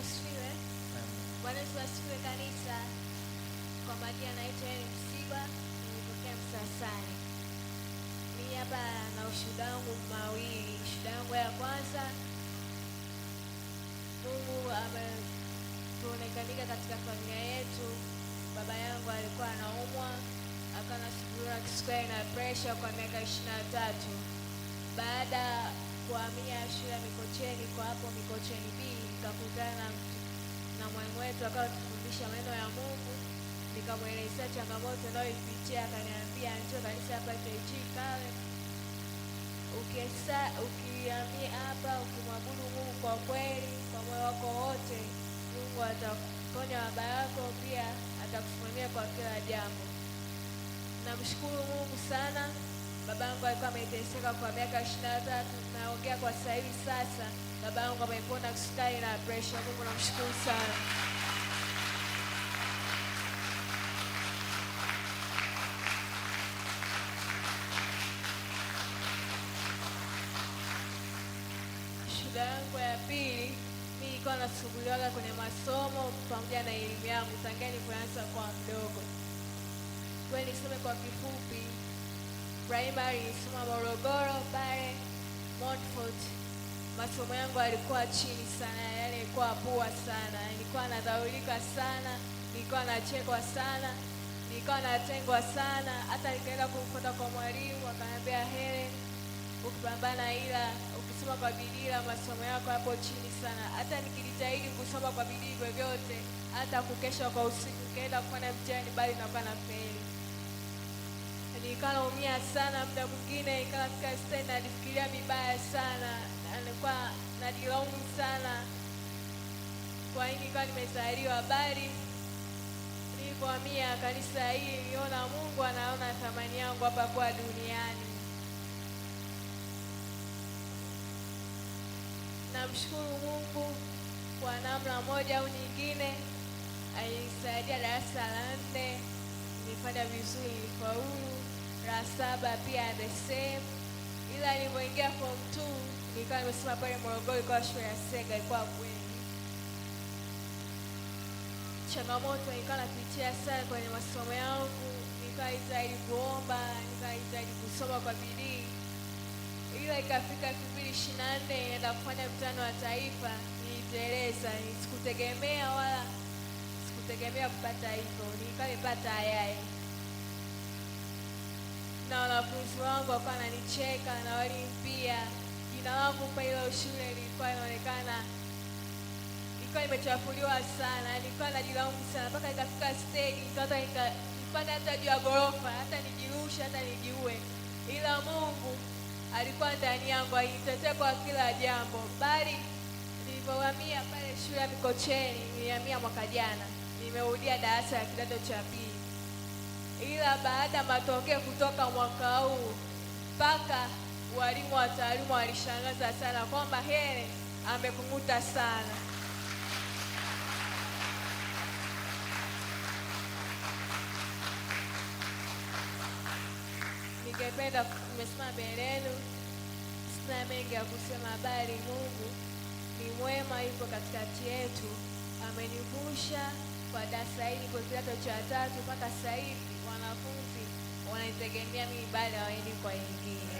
asifiwe. Bwana Yesu asifiwe kanisa. Kwa majina naitwa Msiba, nilitokea Msasani. Mimi hapa na ushuhuda wangu mawili. Ushuhuda wangu ya kwanza, Mungu ametuonekanika katika familia yetu. Baba yangu alikuwa anaumwa, akawa anasumbuliwa kisukari na pressure kwa miaka 23. Baada kuhamia shule ya Mikocheni, kwa hapo Mikocheni B, nikakutana na mwalimu wetu akawa tufundisha maneno ya Mungu. Nikamwelezea changamoto ninayoipitia, akaniambia njoo kanisa hapa TG Kawe. Ukihamia hapa, ukimwabudu Mungu kwa kweli, kwa moyo wako wote, Mungu atakuponya baba yako, pia atakusimamia kwa kila jambo. Namshukuru Mungu sana. Babangu alikuwa ameteseka kwa miaka 23, naongea kwa sasa hivi sasa. Babangu amepona kisukari na pressure. Mungu namshukuru sana. Shida yangu ya pili, mimi nilikuwa nasumbuliwa kwenye masomo pamoja na elimu yangu tangia nilipoanza kwa mdogo. Kwa niseme kwa kifupi, primary nilisoma Morogoro pale Montfort. Masomo yangu yalikuwa chini sana, yani ilikuwa poa sana. Nilikuwa nadhaulika sana, nilikuwa nachekwa sana, nilikuwa natengwa sana. Hata nikaenda kumfuata kwa mwalimu, akaniambia Helen, ukipambana ila ukisoma kwa bidii masomo yako hapo chini sana. Hata nikijitahidi kusoma kwa bidii vyovyote, hata kukesha kwa usiku, nikaenda kufanya mtihani bali nakuwa na feli. Nilikuwa naumia sana, muda mwingine nikafika stage nafikiria vibaya sana, nilikuwa najilaumu sana kwa nini nilikuwa nimezaliwa. Bali nilipohamia kanisa hili, niliona Mungu anaona thamani yangu hapa kwa duniani. Namshukuru Mungu kwa namna moja au nyingine. Alinisaidia darasa la 4, nilifanya vizuri, nilifaulu. La 7 pia the same. Ila nilipoingia form 2, nilikuwa nimesoma pale Morogoro kwa shule ya Sega, ilikuwa kweli changamoto nilikuwa napitia sana kwenye masomo yangu. Nilikuwa najitahidi kuomba, nilikuwa najitahidi kusoma kwa bidii. Ila ikafika 2024 naenda kufanya mtihani wa taifa, niliteleza. Sikutegemea kupata hivyo, nilikuwa nimepata ayaye. Na wanafunzi wangu wakawa wananicheka na walimu pia. Jina langu pale ile shule lilikuwa inaonekana ilikuwa imechafuliwa sana. Nilikuwa najilaumu sana mpaka ikafika stage nipanda hata juu ya ghorofa, hata nijirushe, hata nijiue. Ila Mungu alikuwa ndani yangu, alinitetea kwa kila jambo. Bali nilipohamia pale shule ya Mikocheni, nilihamia mwaka jana, nimerudia darasa la kidato cha pili. Ila baada matokeo kutoka mwaka huu, mpaka walimu wa taaluma walishangaza sana kwamba Helen amepunguta sana. Ningependa nimesimama mbele yenu, sina mengi ya kusema, bali Mungu ni mwema, yupo katikati yetu. Amenivusha kwa darasa hili kwa kidato cha 3 mpaka sasa hivi wanafunzi wananitegemea mimi, bali hawaendi kwa wengine.